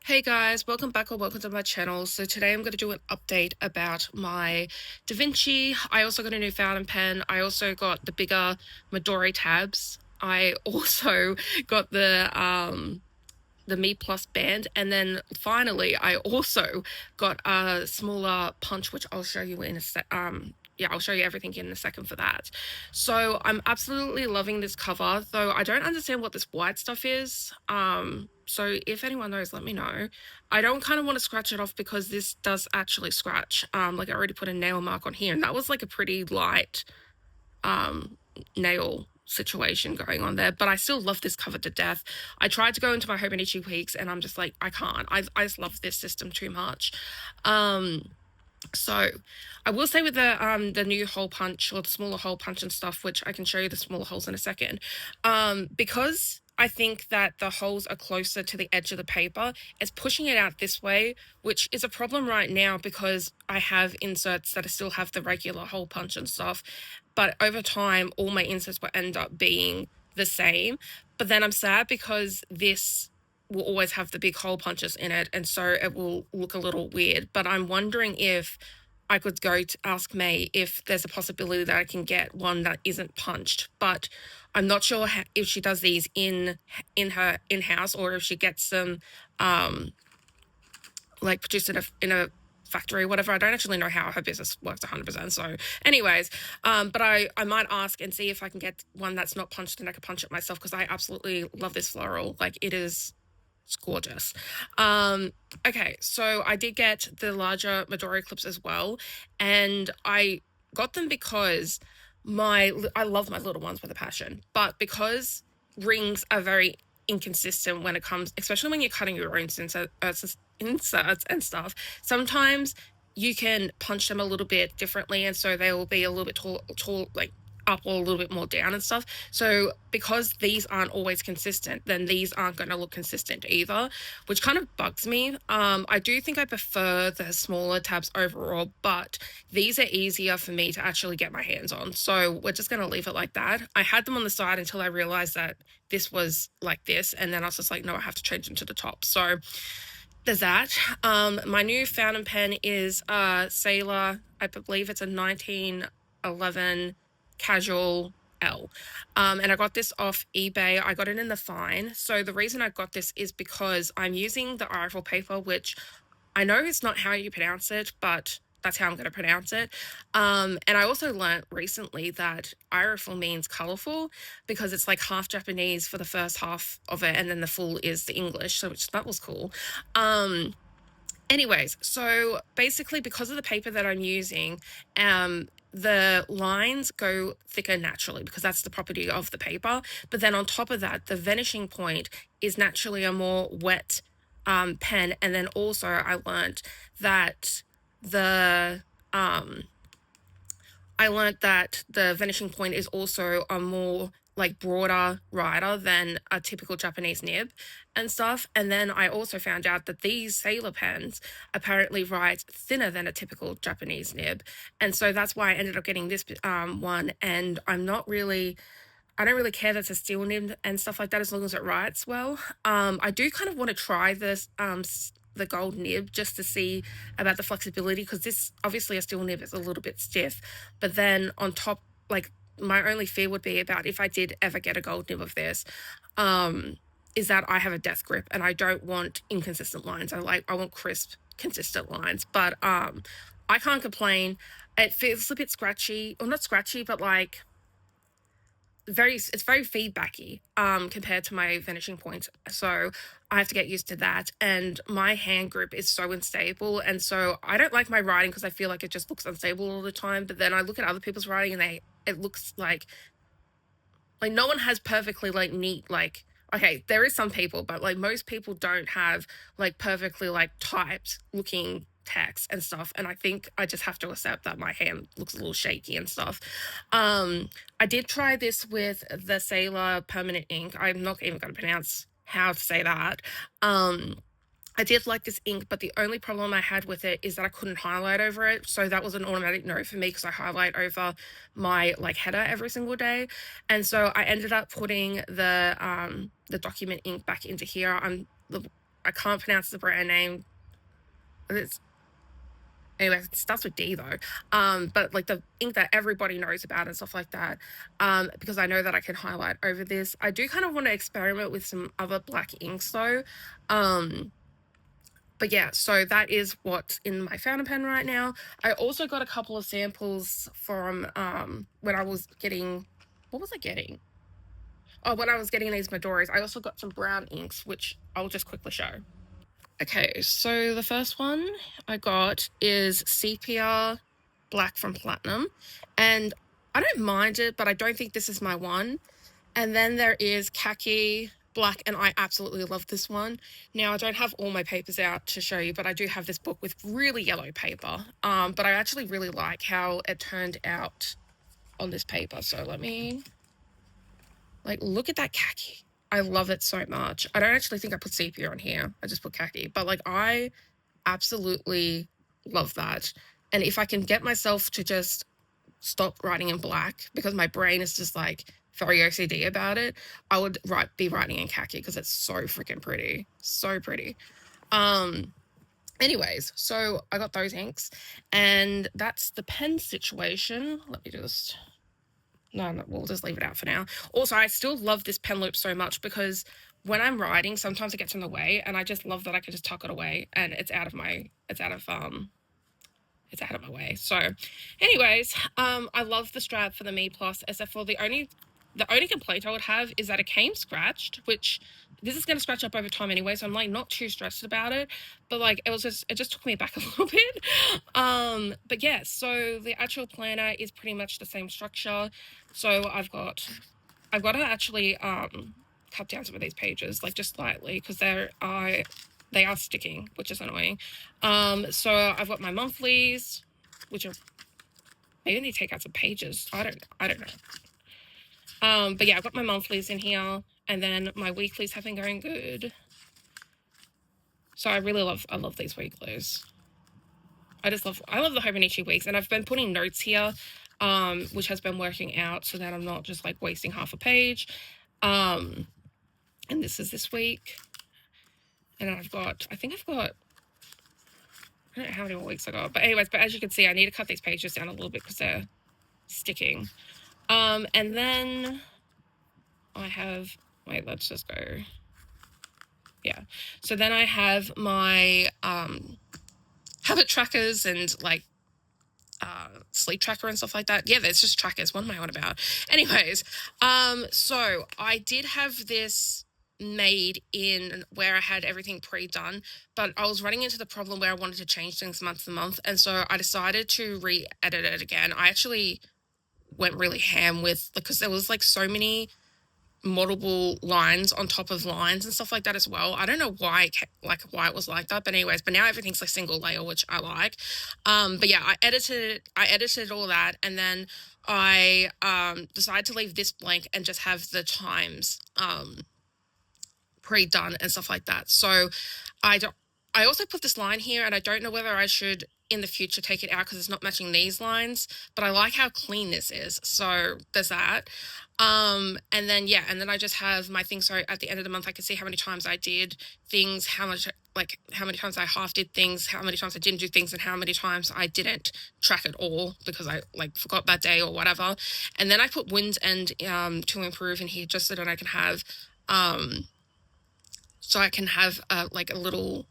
Hey guys, welcome back or welcome to my channel. So today I'm going to do an update about my DaVinci. I also got a new fountain pen. I also got the bigger Midori tabs. I also got the Me Plus band, and then finally I also got a smaller punch, which I'll show you in a sec. Yeah, I'll show you everything in a second for that. So I'm absolutely loving this cover, though I don't understand what this white stuff is. So if anyone knows, let me know. I don't kind of want to scratch it off because this does actually scratch. Like I already put a nail mark on here, and that was like a pretty light um nail situation going on there, but I still love this cover to death. I tried to go into my Hobonichi weeks and I'm just like, I can't. I just love this system too much. So I will say with the new hole punch or the smaller hole punch and stuff, which I can show you the smaller holes in a second, because I think that the holes are closer to the edge of the paper, it's pushing it out this way, which is a problem right now because I have inserts that still have the regular hole punch and stuff, but over time all my inserts will end up being the same. But then I'm sad because this will always have the big hole punches in it, and so it will look a little weird. But I'm wondering if I could go to ask May if there's a possibility that I can get one that isn't punched, but I'm not sure if she does these in her in-house or if she gets them like produced in a factory or whatever. I don't actually know how her business works 100%. So anyways, but I might ask and see if I can get one that's not punched and I can punch it myself, because I absolutely love this floral. Like it's gorgeous. Okay, so I did get the larger Midori clips as well, and I got them because I love my little ones with a passion, but because rings are very inconsistent when it comes, especially when you're cutting your own inserts and stuff, sometimes you can punch them a little bit differently, and so they will be a little bit tall, like up or a little bit more down and stuff. So because these aren't always consistent, then these aren't going to look consistent either, which kind of bugs me. I do think I prefer the smaller tabs overall, but these are easier for me to actually get my hands on, so we're just going to leave it like that. I had them on the side until I realized that this was like this, and then I was just like, no, I have to change them to the top. So there's that. My new fountain pen is Sailor. I believe it's a 1911 casual L. And I got this off eBay. I got it in the fine. So the reason I got this is because I'm using the Eiffel paper, which I know it's not how you pronounce it, but that's how I'm going to pronounce it. And I also learnt recently that Eiffel means colorful because it's like half Japanese for the first half of it, and then the full is the English. So that was cool. Anyways, so basically because of the paper that I'm using, the lines go thicker naturally because that's the property of the paper. But then on top of that, the vanishing point is naturally a more wet pen. And then also I learned that the vanishing point is also a more like broader writer than a typical Japanese nib and stuff. And then I also found out that these Sailor pens apparently write thinner than a typical Japanese nib, and so that's why I ended up getting this one. And I don't really care that it's a steel nib and stuff like that, as long as it writes well. I do kind of want to try this the gold nib just to see about the flexibility, because this obviously a steel nib is a little bit stiff, but then on top, like my only fear would be about if I did ever get a gold nib of this, is that I have a death grip and I don't want inconsistent lines. I want crisp, consistent lines. But I can't complain. It feels a bit scratchy, or not scratchy, but like it's very feedbacky compared to my finishing point, so I have to get used to that. And my hand grip is so unstable, and so I don't like my writing because I feel like it just looks unstable all the time. But then I look at other people's writing and it looks like no one has perfectly like neat, like, okay, there is some people, but like most people don't have like perfectly like typed looking text and stuff, and I think I just have to accept that my hand looks a little shaky and stuff. I did try this with the Sailor permanent ink. I'm not even going to pronounce how to say that. I did like this ink, but the only problem I had with it is that I couldn't highlight over it. So that was an automatic no for me because I highlight over my like header every single day. And so I ended up putting the document ink back into here. I can't pronounce the brand name. Anyway, it starts with D though. But like the ink that everybody knows about and stuff like that. Because I know that I can highlight over this. I do kind of want to experiment with some other black inks though. But yeah, so that is what's in my fountain pen right now. I also got a couple of samples from when I was getting, what was I getting? Oh, when I was getting these Midoris, I also got some brown inks, which I'll just quickly show. Okay, so the first one I got is Sepia Black from Platinum, and I don't mind it, but I don't think this is my one. And then there is Khaki Black, and I absolutely love this one. Now, I don't have all my papers out to show you, but I do have this book with really yellow paper. But I actually really like how it turned out on this paper. So let me, like, look at that khaki. I love it so much. I don't actually think I put sepia on here. I just put khaki. But, like, I absolutely love that. And if I can get myself to just stop writing in black, because my brain is just, like, very OCD about it, I would be writing in khaki because it's so freaking pretty. So pretty. Anyways, so I got those inks. And that's the pen situation. Let me just... No, we'll just leave it out for now. Also, I still love this pen loop so much because when I'm writing, sometimes it gets in the way, and I just love that I can just tuck it away and it's out of my way. So anyways, I love the strap for the Me Plus, except for the only complaint I would have is that it came scratched, which this is going to scratch up over time anyway, so I'm like not too stressed about it, but like it just took me back a little bit. But yeah, so the actual planner is pretty much the same structure. So I've got to actually cut down some of these pages, like just slightly, because they are sticking, which is annoying. So I've got my monthlies, which are, maybe I need to take out some pages. I don't know. But yeah, I've got my monthlies in here, and then my weeklies have been going good. So I love these weeklies. I love the Hobonichi weeks, and I've been putting notes here, which has been working out so that I'm not just like wasting half a page. And this is this week. And I think I've got, I don't know how many more weeks I got, but anyways, but as you can see, I need to cut these pages down a little bit because they're sticking. And then I have, wait, let's just go. Yeah. So then I have my habit trackers and like sleep tracker and stuff like that. Yeah, there's just trackers. What am I on about? Anyways, so I did have this made in where I had everything pre-done, but I was running into the problem where I wanted to change things month to month, and so I decided to re-edit it again. I actually went really ham with, because there was like so many multiple lines on top of lines and stuff like that as well. I don't know why it was like that, but anyways, but now everything's like single layer, which I like. But yeah, I edited all that, and then I decided to leave this blank and just have the times pre-done and stuff like that. So I also put this line here, and I don't know whether I should in the future take it out because it's not matching these lines, but I like how clean this is. So there's that. And then, yeah, and then I just have my thing. So at the end of the month, I can see how many times I did things, how many times I half did things, how many times I didn't do things, and how many times I didn't track it all because I like forgot that day or whatever. And then I put wins and to improve in here just so that I can have like a little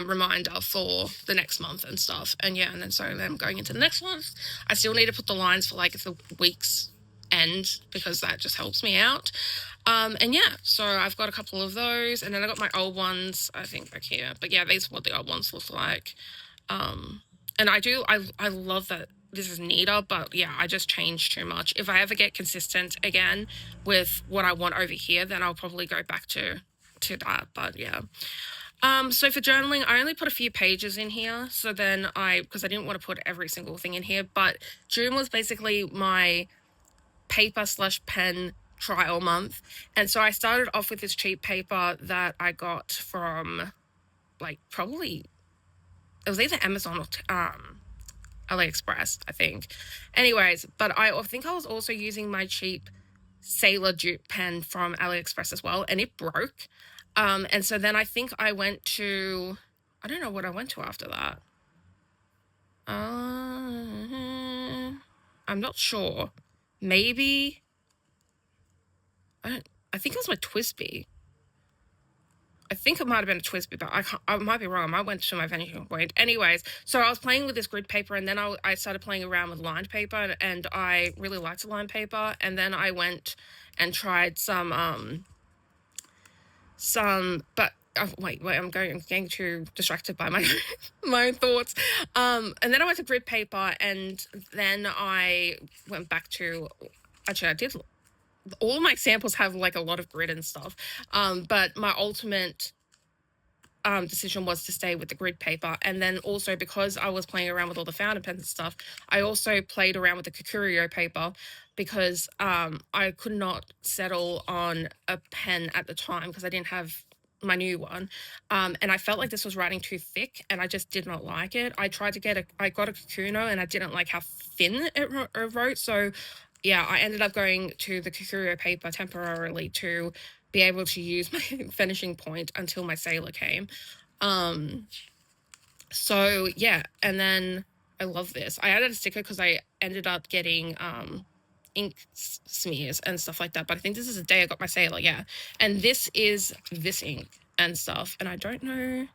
reminder for the next month and stuff. And yeah, and then so then I'm going into the next month. I still need to put the lines for like the week's end because that just helps me out. And yeah, so I've got a couple of those, and then I got my old ones, I think, back here. But yeah, these are what the old ones look like. And I love that this is neater, but yeah, I just changed too much. If I ever get consistent again with what I want over here, then I'll probably go back to that. But yeah. So for journaling, I only put a few pages in here. So then because I didn't want to put every single thing in here, but June was basically my paper/pen trial month. And so I started off with this cheap paper that I got from like probably, it was either Amazon or AliExpress, I think. Anyways, but I think I was also using my cheap Sailor dupe pen from AliExpress as well, and it broke. And so then I think I went to, I don't know what I went to after that. I'm not sure. Maybe, I think it was my Twisby. I think it might have been a Twisby, but I might be wrong. I went to my vanishing point. Anyways, so I was playing with this grid paper, and then I started playing around with lined paper, and I really liked lined paper. And then I went and tried but wait, I'm getting too distracted by my my own thoughts. And then I went to grid paper, and then I went back to, actually, I did, all my samples have like a lot of grid and stuff. But my ultimate decision was to stay with the grid paper. And then also, because I was playing around with all the fountain pens and stuff, I also played around with the Kikurio paper, because I could not settle on a pen at the time because I didn't have my new one. And I felt like this was writing too thick, and I just did not like it. I got a Kikuno, and I didn't like how thin it wrote. So yeah, I ended up going to the Kikurio paper temporarily to be able to use my finishing point until my sailor came. So yeah, and then I love this. I added a sticker because I ended up getting ink smears and stuff like that, but I think this is the day I got my sailor, yeah. And this is this ink and stuff, and I don't know,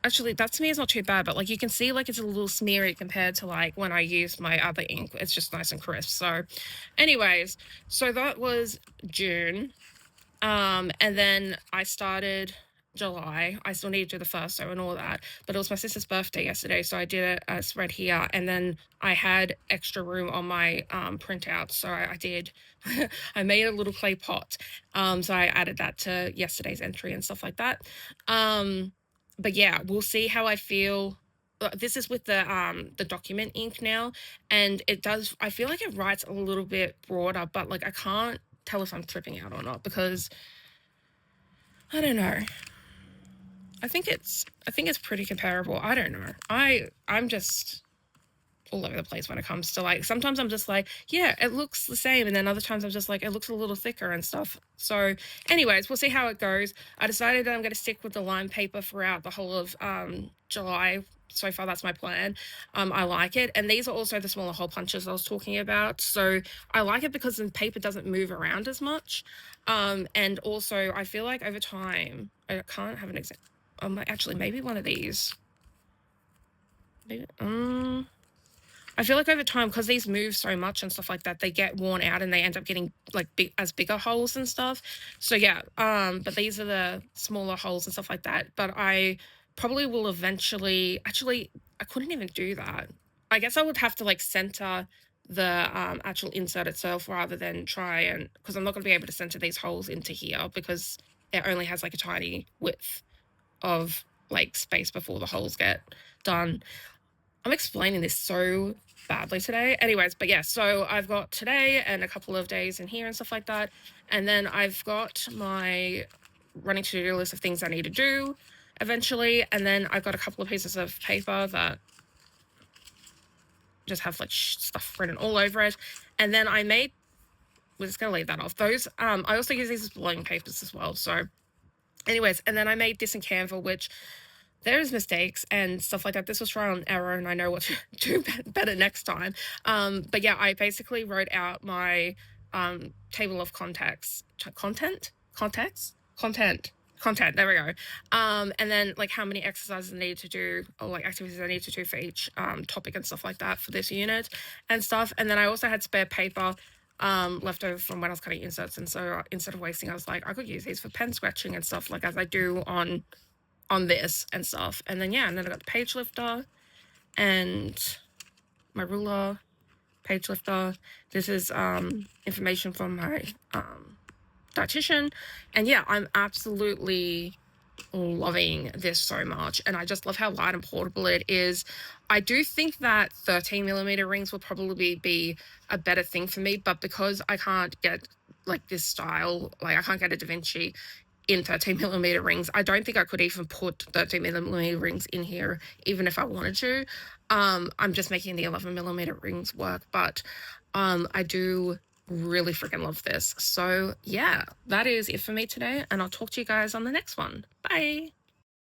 actually that smear is not too bad, but like you can see like it's a little smeary compared to like when I used my other ink. It's just nice and crisp. So anyways, so that was June. And then I started July. I still need to do the FIRSO and all that, but it was my sister's birthday yesterday, so I did a spread here, and then I had extra room on my printout, so I did I made a little clay pot, so I added that to yesterday's entry and stuff like that. But yeah, we'll see how I feel. This is with the document ink now, and I feel like it writes a little bit broader, but like I can't tell if I'm tripping out or not, because I don't know. I think it's pretty comparable. I don't know. I'm just all over the place when it comes to like, sometimes I'm just like, yeah, it looks the same, and then other times I'm just like, it looks a little thicker and stuff. So anyways, we'll see how it goes. I decided that I'm going to stick with the lime paper throughout the whole of July. So far, that's my plan. I like it. And these are also the smaller hole punches I was talking about. So I like it because the paper doesn't move around as much. And also, I feel like over time, I can't have an example. Actually, maybe one of these. Maybe, I feel like over time, because these move so much and stuff like that, they get worn out and they end up getting like bigger holes and stuff. So yeah, but these are the smaller holes and stuff like that. But I probably will eventually, actually, I couldn't even do that. I guess I would have to like center the actual insert itself rather than try and, because I'm not going to be able to center these holes into here because it only has like a tiny width of like space before the holes get done. I'm explaining this so badly today. Anyways, but yeah, so I've got today and a couple of days in here and stuff like that. And then I've got my running to-do list of things I need to do eventually. And then I've got a couple of pieces of paper that just have like stuff written all over it. And then we're just going to leave that off. Those, I also use these as blotting papers as well. So anyways, and then I made this in Canva, which there's mistakes and stuff like that. This was trial and error, and I know what to do better next time. But yeah, I basically wrote out my table of content. There we go. And then like how many exercises I need to do, or like activities I need to do for each topic and stuff like that for this unit and stuff. And then I also had spare paper left over from when I was cutting inserts, and so instead of wasting, I was like, I could use these for pen scratching and stuff, like as I do on this and stuff. And then yeah, and then I got the page lifter and my ruler, page lifter. This is information from my dietitian, and yeah, I'm absolutely loving this so much, and I just love how light and portable it is. I do think that 13mm rings will probably be a better thing for me, but because I can't get like this style, like I can't get a DaVinci in 13mm rings, I don't think I could even put 13mm rings in here even if I wanted to. I'm just making the 11mm rings work, but I do really freaking love this. So yeah, that is it for me today, and I'll talk to you guys on the next one. Bye.